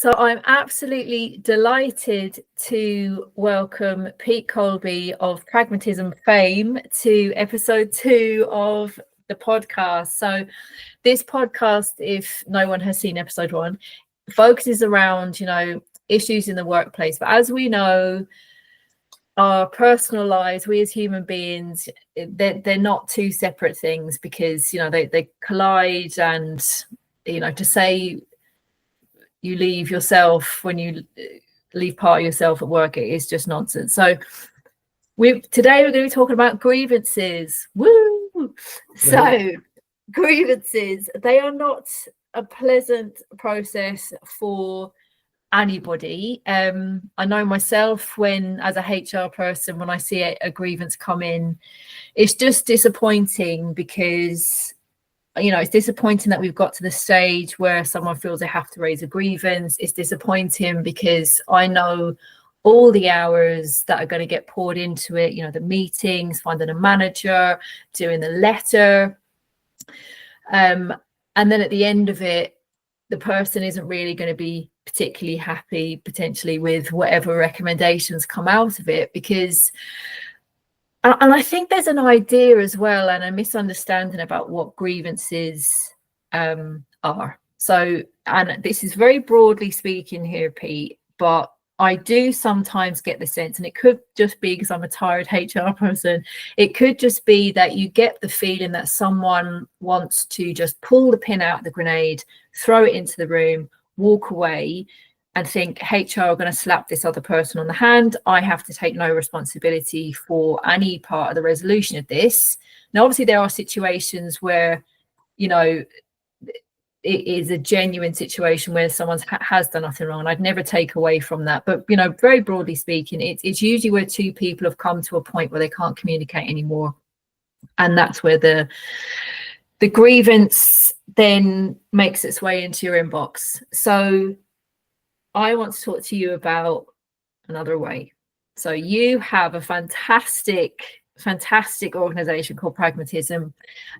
So I'm absolutely delighted to welcome Pete Colby of Pragmatism fame to episode 2 of the podcast. So this podcast, if no one has seen episode 1, focuses around, issues in the workplace. But as we know, our personal lives, we as human beings, they're not two separate things, because, they collide. And, to say you leave yourself when you leave part of yourself at work, it is just nonsense. So today we're going to be talking about grievances. Woo! So grievances, they are not a pleasant process for anybody. I know myself, as a HR person, when I see a grievance come in, it's just disappointing, because it's disappointing that we've got to the stage where someone feels they have to raise a grievance. It's disappointing because I know all the hours that are going to get poured into it, the meetings, finding a manager, doing the letter. And then at the end of it, the person isn't really going to be particularly happy, potentially, with whatever recommendations come out of it, because... And I think there's an idea as well, and a misunderstanding about what grievances are. So, and this is very broadly speaking here, Pete, but I do sometimes get the sense, and it could just be because I'm a tired HR person, it could just be that you get the feeling that someone wants to just pull the pin out of the grenade, throw it into the room, walk away, and think HR are going to slap this other person on the hand. I have to take no responsibility for any part of the resolution of this. Now, obviously, there are situations where, it is a genuine situation where someone has done nothing wrong. And I'd never take away from that. But, very broadly speaking, it's usually where two people have come to a point where they can't communicate anymore. And that's where the grievance then makes its way into your inbox. So I want to talk to you about another way. So you have a fantastic organization called Pragmatism,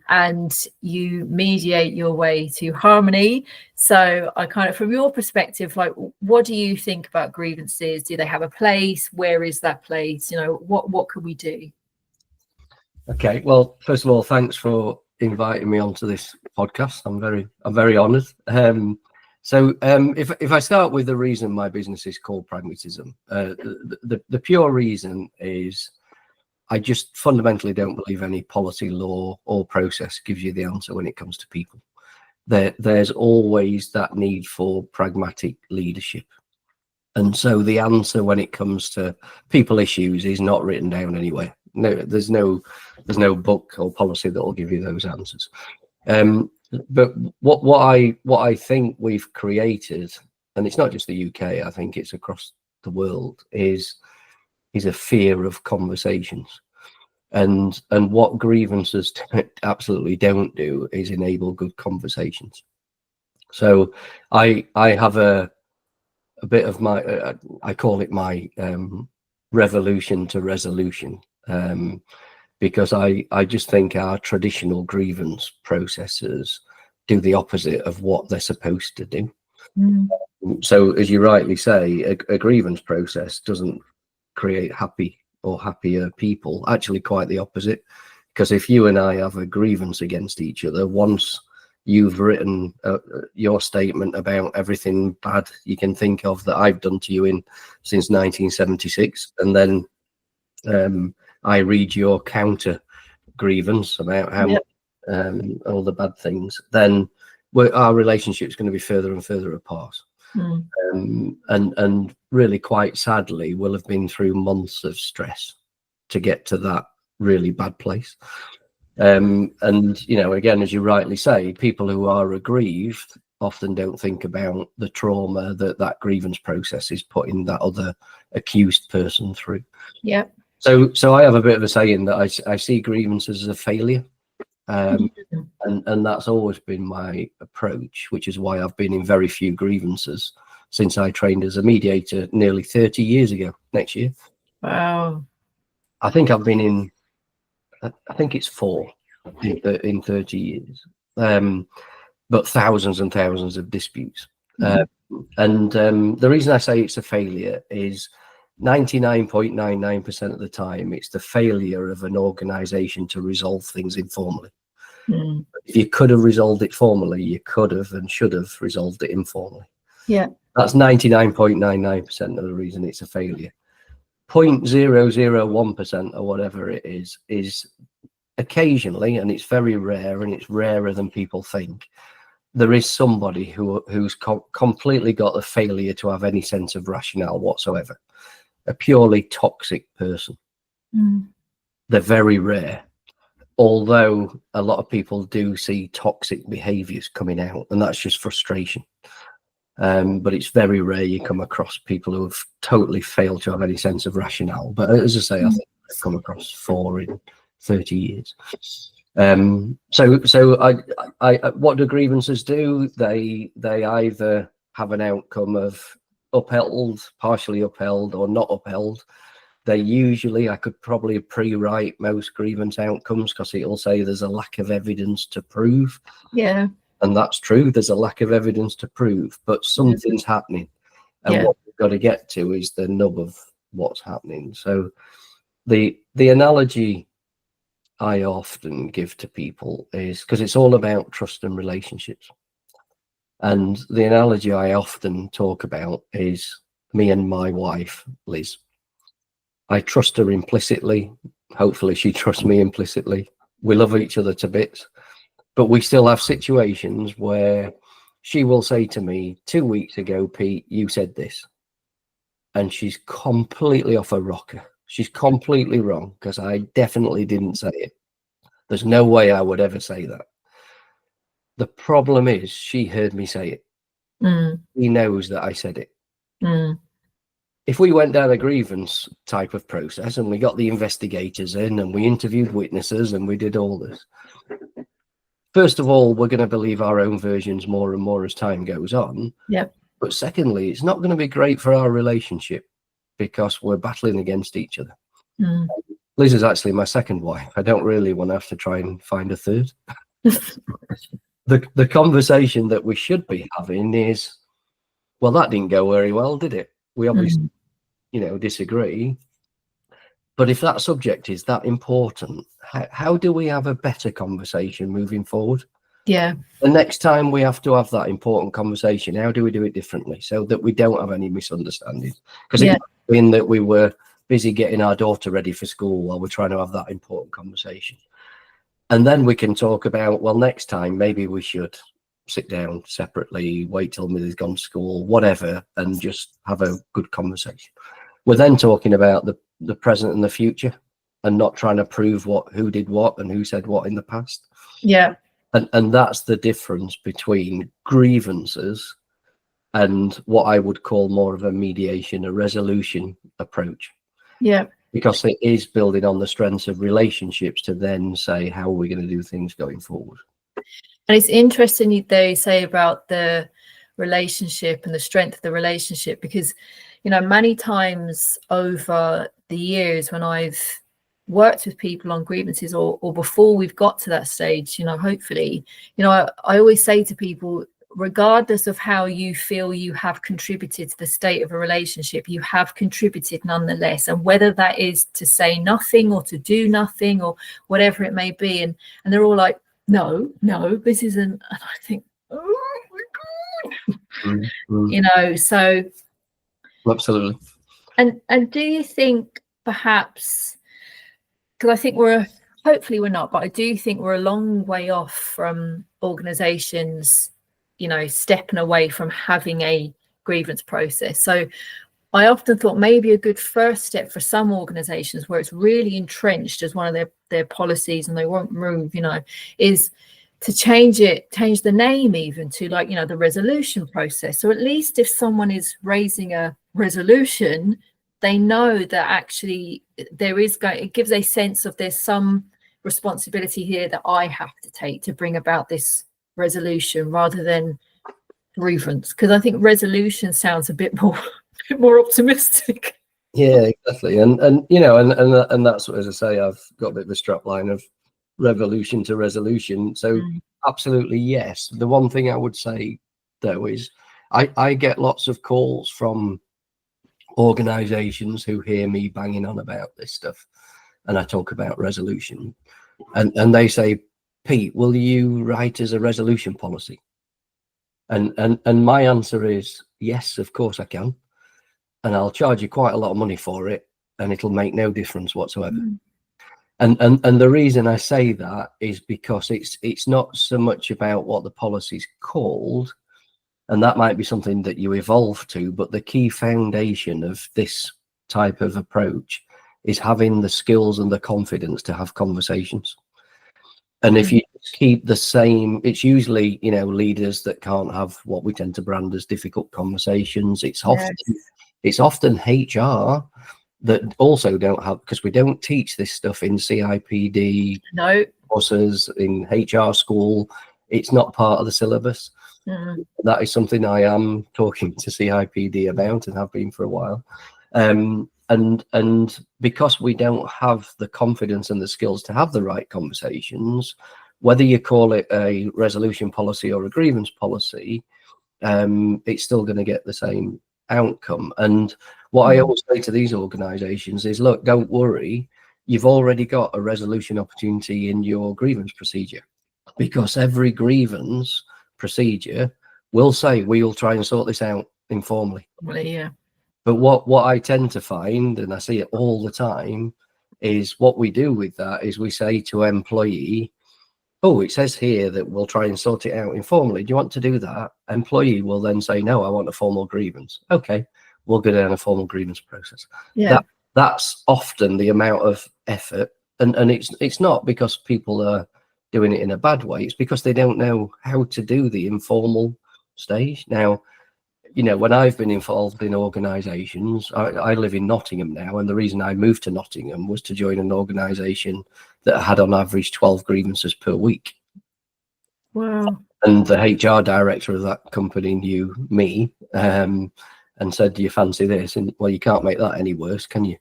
and you mediate your way to harmony. So I kind of, from your perspective, what do you think about grievances? Do they have a place? Where is that place? What can we do? Okay, well, first of all, thanks for inviting me onto this podcast. I'm very honored. So if I start with the reason my business is called Pragmatism, the pure reason is I just fundamentally don't believe any policy, law, or process gives you the answer when it comes to people. There's always that need for pragmatic leadership. And so the answer when it comes to people issues is not written down anywhere. No, there's no book or policy that will give you those answers. But what I think we've created, and it's not just the UK, I think it's across the world, is a fear of conversations. And what grievances absolutely don't do is enable good conversations. So I have a bit of my, I call it my revolution to resolution, because I just think our traditional grievance processes do the opposite of what they're supposed to do. So, as you rightly say, a grievance process doesn't create happy or happier people. Actually, quite the opposite. Because if you and I have a grievance against each other, once you've written your statement about everything bad you can think of that I've done to you since 1976, and then I read your counter grievance about how all the bad things, then our relationship's going to be further and further apart. And really, quite sadly, we'll have been through months of stress to get to that really bad place. And again, as you rightly say, people who are aggrieved often don't think about the trauma that grievance process is putting that other accused person through. Yeah. So I have a bit of a saying that I see grievances as a failure. And that's always been my approach, which is why I've been in very few grievances since I trained as a mediator nearly 30 years ago next year. Wow. I think I've been in, I think it's 4 in 30 years, but thousands and thousands of disputes. And the reason I say it's a failure is 99.99% of the time, it's the failure of an organization to resolve things informally. If you could have resolved it formally, you could have and should have resolved it informally. Yeah. That's 99.99% of the reason it's a failure. 0.001% or whatever it is occasionally, and it's very rare, and it's rarer than people think, there is somebody who's completely got the failure to have any sense of rationale whatsoever. A purely toxic person. They're very rare. Although a lot of people do see toxic behaviors coming out, and that's just frustration. But it's very rare you come across people who have totally failed to have any sense of rationale. But as I say, I think I've come across 4 in 30 years. So what do grievances do? They either have an outcome of upheld, partially upheld, or not upheld. They usually, I could probably pre-write most grievance outcomes because it'll say there's a lack of evidence to prove. Yeah. And that's true. There's a lack of evidence to prove, but something's happening. And what we've got to get to is the nub of what's happening. So the analogy I often give to people is, because it's all about trust and relationships. And the analogy I often talk about is me and my wife, Liz. I trust her implicitly. Hopefully she trusts me implicitly. We love each other to bits. But we still have situations where she will say to me, 2 weeks ago, Pete, you said this. And she's completely off her rocker. She's completely wrong, because I definitely didn't say it. There's no way I would ever say that. The problem is she heard me say it. She knows that I said it. If we went down a grievance type of process and we got the investigators in and we interviewed witnesses and we did all this, first of all, we're going to believe our own versions more and more as time goes on. But secondly, it's not going to be great for our relationship because we're battling against each other. Liz is actually my second wife. I don't really want to have to try and find a third. The conversation that we should be having is, well, that didn't go very well, did it? We obviously, disagree. But if that subject is that important, how do we have a better conversation moving forward? The next time we have to have that important conversation, how do we do it differently so that we don't have any misunderstandings? Because it might mean that we were busy getting our daughter ready for school while we're trying to have that important conversation. And then we can talk about, well, next time maybe we should sit down separately, wait till Millie's gone to school, whatever, and just have a good conversation. We're then talking about the present and the future, and not trying to prove who did what and who said what in the past. And that's the difference between grievances and what I would call more of a mediation, a resolution approach. Because it is building on the strengths of relationships to then say, how are we going to do things going forward? And it's interesting they say about the relationship and the strength of the relationship, because, many times over the years when I've worked with people on grievances or before we've got to that stage, hopefully, I always say to people, regardless of how you feel you have contributed to the state of a relationship, you have contributed nonetheless. And whether that is to say nothing or to do nothing or whatever it may be. And they're all like, no, this isn't. And I think, oh my God, so. Absolutely. And do you think perhaps, because I think hopefully we're not, but I do think we're a long way off from organizations, stepping away from having a grievance process. So I often thought maybe a good first step for some organizations where it's really entrenched as one of their policies and they won't move, is to change the name even to the resolution process. So at least if someone is raising a resolution, they know that actually it gives a sense of there's some responsibility here that I have to take to bring about this resolution rather than grievance, because I think resolution sounds a bit more optimistic. Yeah, exactly. And that's what, as I say, I've got a bit of a strap line of revolution to resolution. So absolutely yes. The one thing I would say though is I get lots of calls from organizations who hear me banging on about this stuff, and I talk about resolution, and they say, Pete, will you write as a resolution policy? And my answer is yes, of course I can, and I'll charge you quite a lot of money for it, and it'll make no difference whatsoever. And the reason I say that is because it's not so much about what the policy's called, and that might be something that you evolve to, but the key foundation of this type of approach is having the skills and the confidence to have conversations. And if you keep the same, it's usually, you know, leaders that can't have what we tend to brand as difficult conversations. It's often HR that also don't have, because we don't teach this stuff in CIPD courses, in HR school. It's not part of the syllabus. That is something I am talking to CIPD about and have been for a while. And because we don't have the confidence and the skills to have the right conversations, whether you call it a resolution policy or a grievance policy, it's still going to get the same outcome. And what I always say to these organizations is, look, don't worry, you've already got a resolution opportunity in your grievance procedure, because every grievance procedure will say we'll try and sort this out informally. But what I tend to find, and I see it all the time, is what we do with that is we say to employee, oh, it says here that we'll try and sort it out informally. Do you want to do that? Employee will then say, no, I want a formal grievance. Okay, we'll go down a formal grievance process. That's often the amount of effort. And it's not because people are doing it in a bad way. It's because they don't know how to do the informal stage. Now, you know, when I've been involved in organizations, I live in Nottingham now, and the reason I moved to Nottingham was to join an organization that had on average 12 grievances per week. Wow. And the HR director of that company knew me, and said, do you fancy this? And well, you can't make that any worse, can you?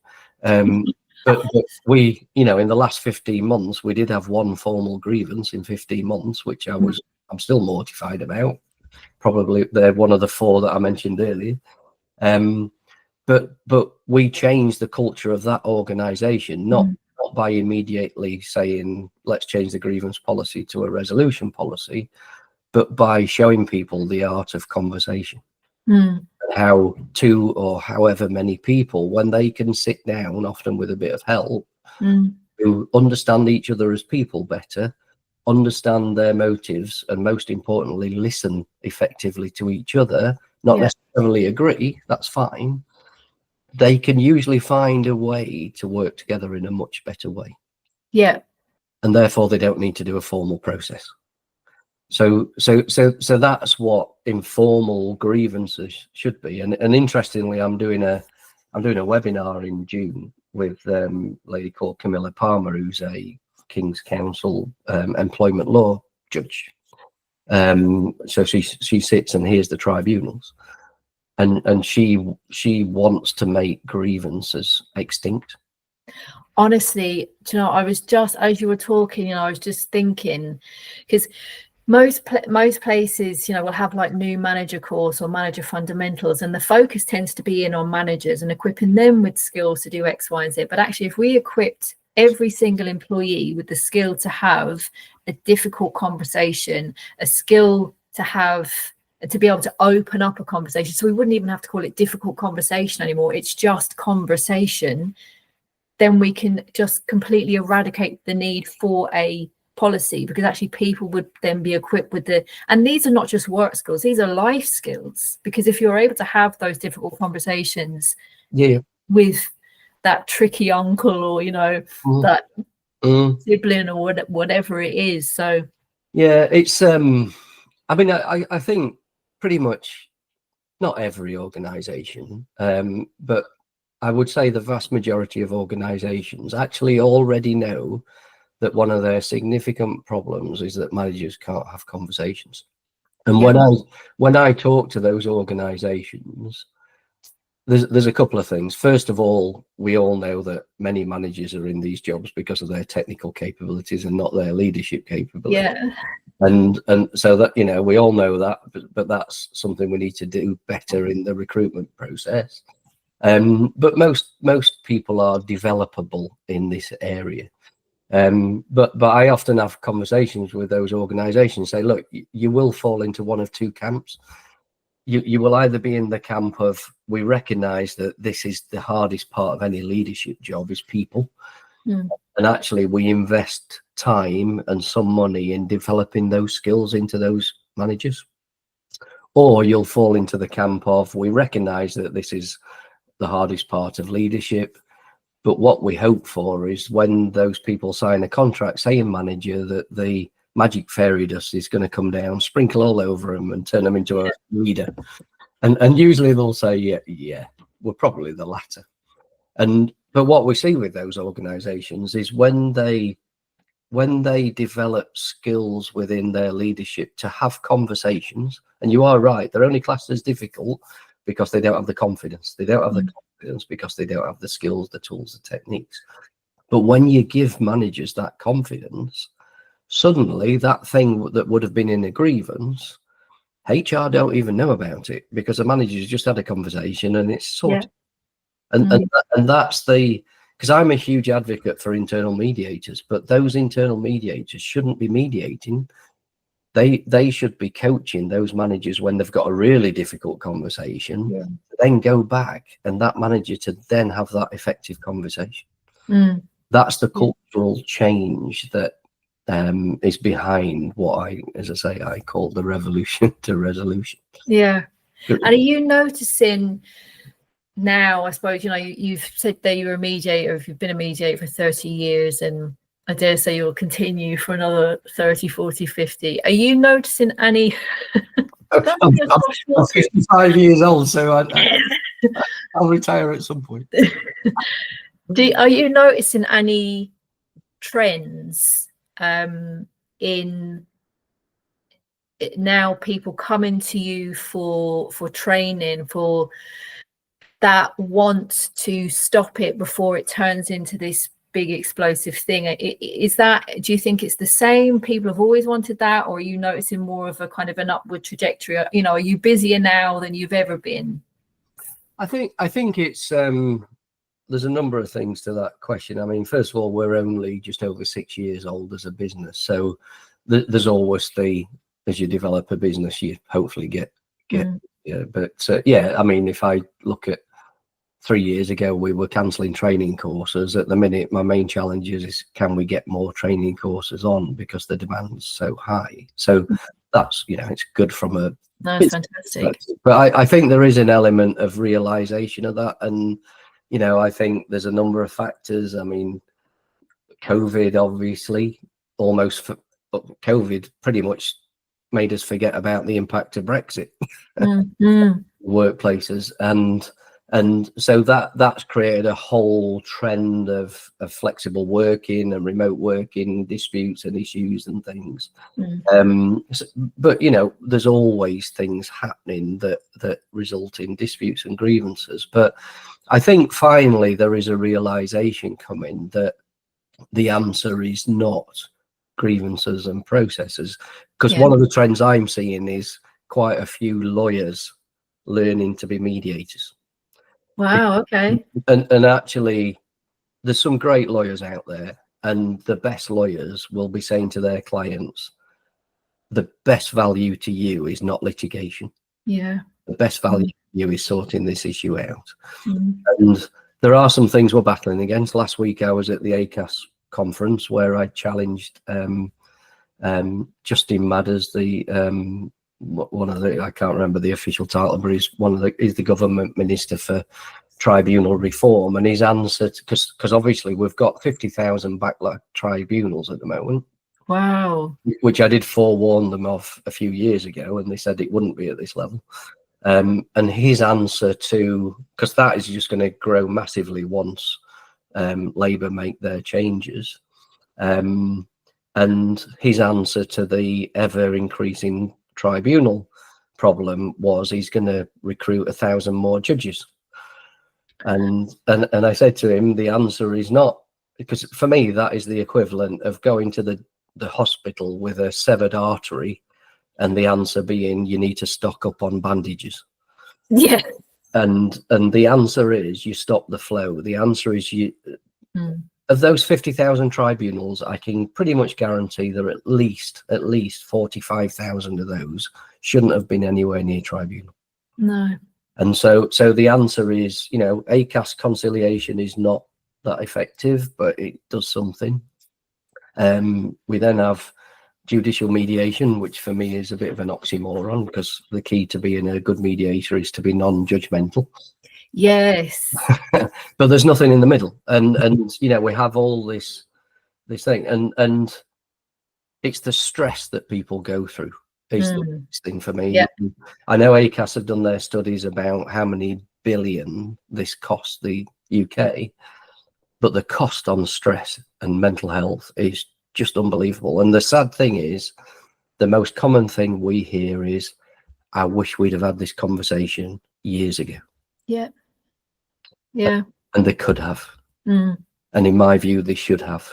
But we, you know, in the last 15 months, we did have one formal grievance in 15 months, which I'm still mortified about. Probably they're one of the four that I mentioned earlier. But we changed the culture of that organization, not by immediately saying, let's change the grievance policy to a resolution policy, but by showing people the art of conversation. And how two or however many people, when they can sit down, often with a bit of help, who understand each other as people better, understand their motives, and most importantly, listen effectively to each other, not necessarily agree, that's fine. They can usually find a way to work together in a much better way. And therefore they don't need to do a formal process. So that's what informal grievances should be. And interestingly, I'm doing a webinar in June with a lady called Camilla Palmer, who's a King's Council employment law judge. So she sits and hears the tribunals, and she wants to make grievances extinct. Honestly, do you know, I was just, as you were talking, you know, I was just thinking, because most places, you know, will have like new manager course or manager fundamentals, and the focus tends to be in on managers and equipping them with skills to do X, Y, and Z. But actually, if we equipped every single employee with the skill to have a difficult conversation, a skill to be able to open up a conversation, so we wouldn't even have to call it difficult conversation anymore, it's just conversation, then we can just completely eradicate the need for a policy, because actually people would then be equipped with and these are not just work skills, these are life skills, because if you're able to have those difficult conversations with that tricky uncle, or, you know, that sibling, or whatever it is. So it's I mean, I think pretty much not every organization, but I would say the vast majority of organizations actually already know that one of their significant problems is that managers can't have conversations. And when I talk to those organizations, there's a couple of things. First of all, we all know that many managers are in these jobs because of their technical capabilities and not their leadership capabilities. And so that, you know, we all know that, but that's something we need to do better in the recruitment process. But most people are developable in this area. But I often have conversations with those organizations, say, look, you will fall into one of two camps. You will either be in the camp of, we recognize that this is the hardest part of any leadership job, is people. And actually we invest time and some money in developing those skills into those managers. Or you'll fall into the camp of, we recognize that this is the hardest part of leadership, but what we hope for is when those people sign a contract saying manager, that the magic fairy dust is going to come down, sprinkle all over them and turn them into a leader. And usually they'll say, yeah, we're probably the latter. But what we see with those organizations is when they develop skills within their leadership to have conversations, and you are right, they're only classed as difficult because they don't have the confidence. They don't have the confidence because they don't have the skills, the tools, the techniques. But when you give managers that confidence, suddenly that thing that would have been in a grievance, HR don't even know about it because the manager's just had a conversation and it's sorted. And that's because I'm a huge advocate for internal mediators, but those internal mediators shouldn't be mediating. They should be coaching those managers when they've got a really difficult conversation, then go back and that manager to then have that effective conversation. That's the cultural change that is behind what I call the revolution to resolution. Yeah. And are you noticing now, I suppose, you know, you've said that you're a mediator, if you've been a mediator for 30 years, and I dare say you'll continue for another 30, 40, 50. Are you noticing any... I'm 55 years old, so I'll retire at some point. Are you noticing any trends in now people coming to you for training, for that want to stop it before it turns into this big explosive thing? Is that, do you think it's the same? People have always wanted that, or are you noticing more of a kind of an upward trajectory? You know, are you busier now than you've ever been? I think it's there's a number of things to that question. I mean, first of all, we're only just over 6 years old as a business, so there's always as you develop a business, you hopefully get yeah. But yeah, I mean, if I look at 3 years ago, we were cancelling training courses. At the minute, my main challenge is can we get more training courses on, because the demand's so high. So that's, you know, it's good from a... That's fantastic. But I think there is an element of realization of that. And, you know, I think there's a number of factors. I mean, COVID, obviously, COVID pretty much made us forget about the impact of Brexit. Workplaces. And so that's created a whole trend of flexible working and remote working, disputes and issues and things. But, you know, there's always things happening that result in disputes and grievances. But I think finally there is a realization coming that the answer is not grievances and processes. Because one of the trends I'm seeing is quite a few lawyers learning to be mediators. Wow, okay. And actually, there's some great lawyers out there, and the best lawyers will be saying to their clients, the best value to you is not litigation. Yeah. The best value to you is sorting this issue out. And there are some things we're battling against. Last week, I was at the ACAS conference where I challenged Justin Madders, one of the, I can't remember the official title, but he's the government minister for tribunal reform, and his answer, because obviously we've got 50,000 backlog tribunals at the moment. Wow. Which I did forewarn them of a few years ago, and they said it wouldn't be at this level. And his answer to, because that is just going to grow massively once Labour make their changes, and his answer to the ever increasing tribunal problem was he's going to recruit 1,000 more judges. And I said to him, the answer is not, because for me that is the equivalent of going to the the hospital with a severed artery, and the answer being you need to stock up on bandages. Yeah. And the answer is you stop the flow. The answer is you. Of those 50,000 tribunals, I can pretty much guarantee there are at least 45,000 of those shouldn't have been anywhere near tribunal. No. And so the answer is, you know, ACAS conciliation is not that effective, but it does something. We then have judicial mediation, which for me is a bit of an oxymoron, because the key to being a good mediator is to be non-judgmental. Yes. But there's nothing in the middle, and you know, we have all this thing, and it's the stress that people go through is the biggest thing for me. Yeah. I know ACAS have done their studies about how many billion this costs the UK, but the cost on stress and mental health is just unbelievable. And the sad thing is, the most common thing we hear is, I wish we'd have had this conversation years ago. Yeah. Yeah. And they could have. And in my view, they should have,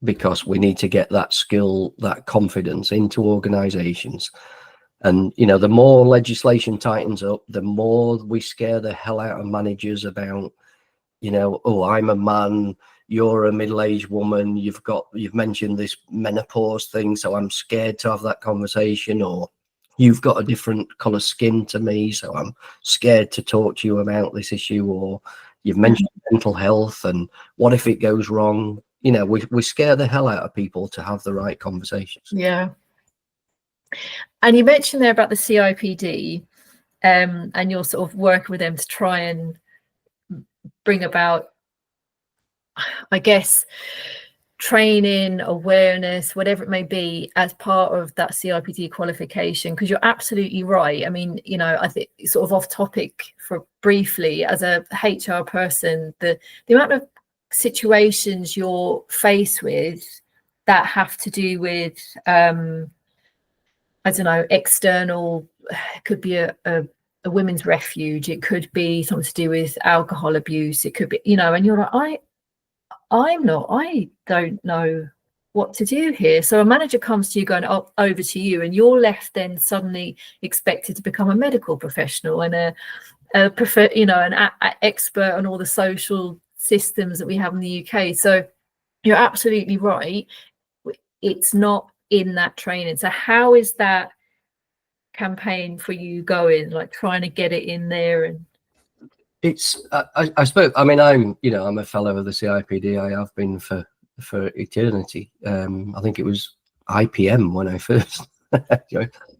because we need to get that skill, that confidence into organizations. And, you know, the more legislation tightens up, the more we scare the hell out of managers about, you know, oh, I'm a man, you're a middle-aged woman, you've mentioned this menopause thing, so I'm scared to have that conversation, or you've got a different color skin to me, so I'm scared to talk to you about this issue, or you've mentioned mental health, and what if it goes wrong? You know, we scare the hell out of people to have the right conversations. Yeah. And you mentioned there about the CIPD, and you're sort of working with them to try and bring about, I guess, training, awareness, whatever it may be, as part of that CIPD qualification. Because you're absolutely right. I mean, you know, I think sort of off topic for briefly, as a HR person, the amount of situations you're faced with that have to do with I don't know, external, it could be a women's refuge, it could be something to do with alcohol abuse, it could be, you know, and you're like, I don't know what to do here. So a manager comes to you going over to you, and you're left then suddenly expected to become a medical professional and an expert on all the social systems that we have in the UK. So you're absolutely right. It's not in that training. So how is that campaign for you going, like trying to get it in there? And it's I suppose, I mean, I'm a fellow of the CIPD. I have been for eternity. I think it was IPM when I first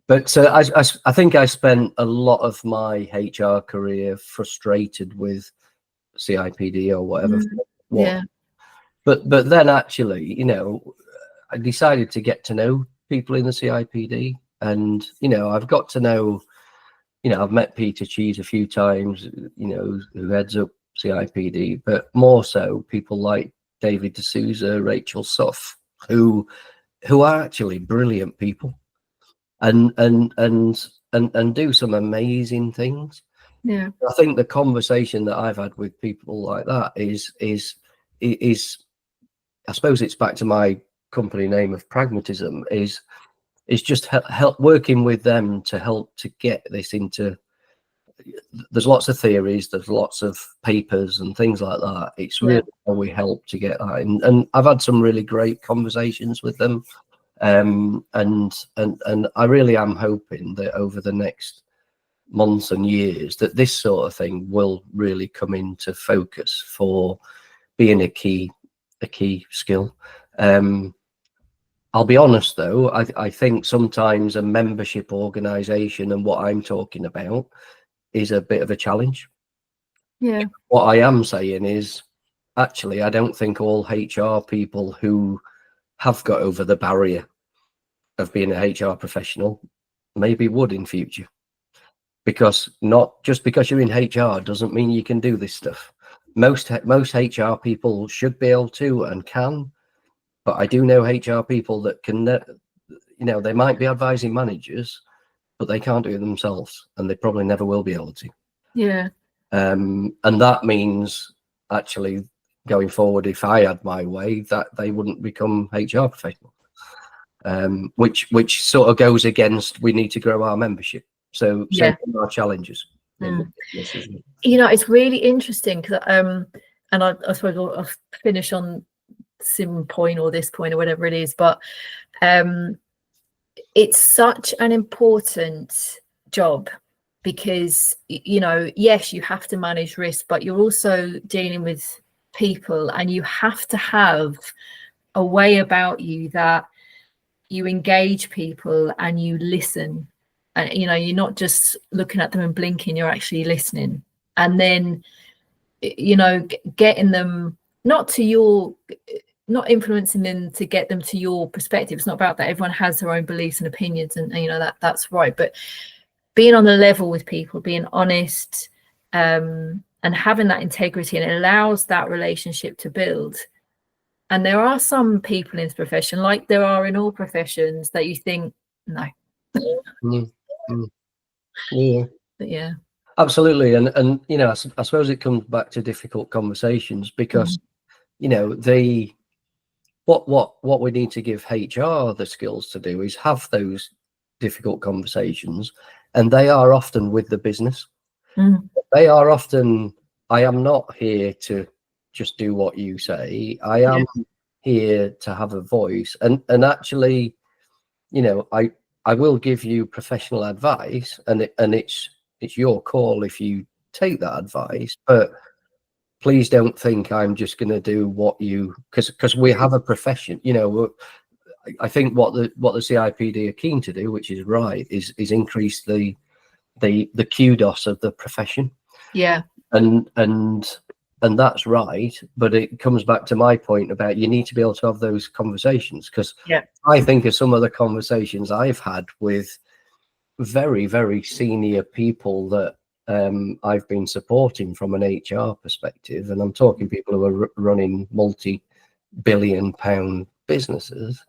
but I think I spent a lot of my HR career frustrated with CIPD or whatever. Yeah. But then actually, you know, I decided to get to know people in the CIPD, and, you know, I've got to know, you know, I've met Peter Cheese a few times, you know, who heads up CIPD, but more so people like David D'Souza, Rachel Suff, who are actually brilliant people and do some amazing things. Yeah. I think the conversation that I've had with people like that is I suppose it's back to my company name of Pragmatism, is just help working with them to help to get this into. There's lots of theories, there's lots of papers and things like that. It's really how we help to get that, and I've had some really great conversations with them, and I really am hoping that over the next months and years that this sort of thing will really come into focus for being a key skill. I'll be honest though, I think sometimes a membership organization and what I'm talking about is a bit of a challenge. Yeah. What I am saying is, actually, I don't think all HR people who have got over the barrier of being a HR professional maybe would in future. Because not just because you're in HR doesn't mean you can do this stuff. Most HR people should be able to and can, but I do know HR people that can, you know, they might be advising managers, but they can't do it themselves, and they probably never will be able to. Yeah. And that means actually going forward, if I had my way, that they wouldn't become HR professionals. which sort of goes against, we need to grow our membership. So our challenges. It's really interesting because and I suppose I'll finish on some point or this point or whatever it is, but it's such an important job because yes, you have to manage risk, but you're also dealing with people, and you have to have a way about you that you engage people and you listen, and you're not just looking at them and blinking, you're actually listening, and then getting them not influencing them to get them to your perspective. It's not about that. Everyone has their own beliefs and opinions, and that's right, but being on the level with people, being honest, and having that integrity, and it allows that relationship to build. And there are some people in this profession, like there are in all professions, that you think, no. Yeah. But yeah. Absolutely. And I suppose it comes back to difficult conversations because, what we need to give HR the skills to do is have those difficult conversations, and they are often with the business. They are often, I am not here to just do what you say. I am here to have a voice, and actually, I will give you professional advice, and it's your call if you take that advice, but please don't think I'm just going to do what you, because we have a profession. I think what the CIPD are keen to do, which is right, is increase the kudos of the profession. Yeah. And that's right, but it comes back to my point about you need to be able to have those conversations, because I think of some of the conversations I've had with very, very senior people that I've been supporting from an HR perspective, and I'm talking people who are running multi-billion-pound businesses.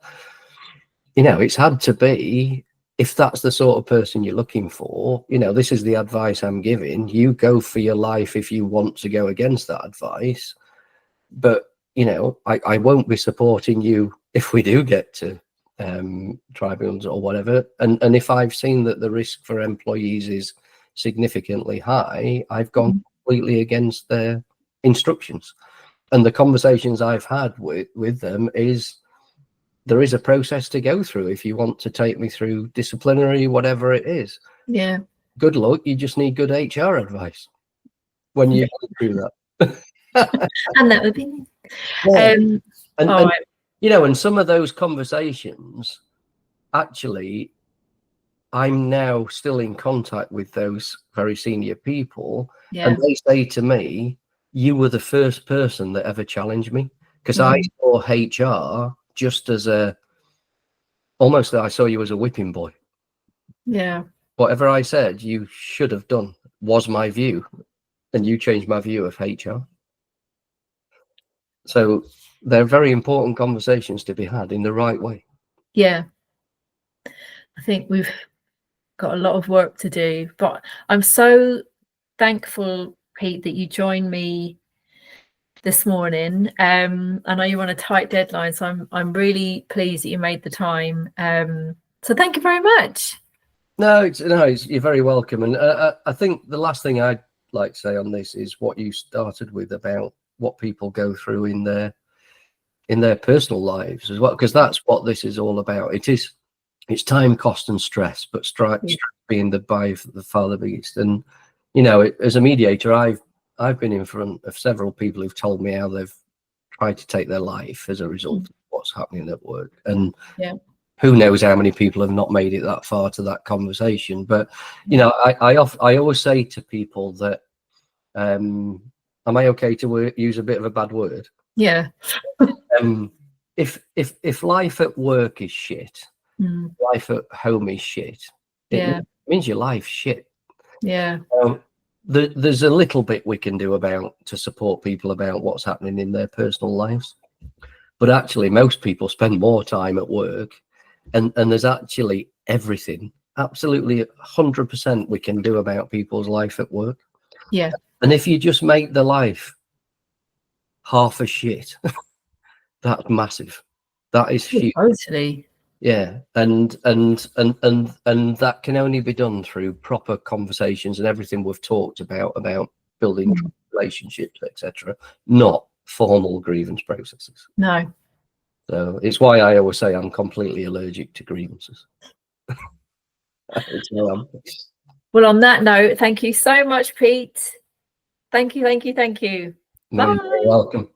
It's had to be, if that's the sort of person you're looking for, this is the advice I'm giving. You go for your life if you want to go against that advice. But, I won't be supporting you if we do get to tribunals or whatever. And if I've seen that the risk for employees is significantly high, I've gone completely against their instructions. And the conversations I've had with them is, there is a process to go through if you want to take me through disciplinary, whatever it is. Yeah. Good luck. You just need good HR advice when you go through that. And that would be and some of those conversations, actually, I'm now still in contact with those very senior people, and they say to me, you were the first person that ever challenged me, because I saw HR just as almost that I saw you as a whipping boy. Yeah. Whatever I said you should have done was my view, and you changed my view of HR. So they're very important conversations to be had in the right way. Yeah. I think we've got a lot of work to do, but I'm so thankful, Pete, that you joined me this morning. I know you're on a tight deadline, so I'm really pleased that you made the time. So thank you very much. No, you're very welcome. And I think the last thing I'd like to say on this is what you started with about what people go through in their personal lives as well, because that's what this is all about. It's time, cost, and stress, but stress being by far the biggest. And as a mediator, I've been in front of several people who've told me how they've tried to take their life as a result of what's happening at work. And who knows how many people have not made it that far to that conversation. But I always say to people that, am I okay to use a bit of a bad word? Yeah. If life at work is shit, life at home is shit, it means your life's shit. Yeah. There's a little bit we can do to support people about what's happening in their personal lives, but actually most people spend more time at work, and there's actually everything, absolutely 100% we can do about people's life at work. Yeah. And if you just make the life half a shit, that's massive. That is huge. Totally. Yeah, and that can only be done through proper conversations and everything we've talked about building relationships, etc. Not formal grievance processes. No. So it's why I always say I'm completely allergic to grievances. Well, on that note, thank you so much, Pete. Thank you. No, you're welcome.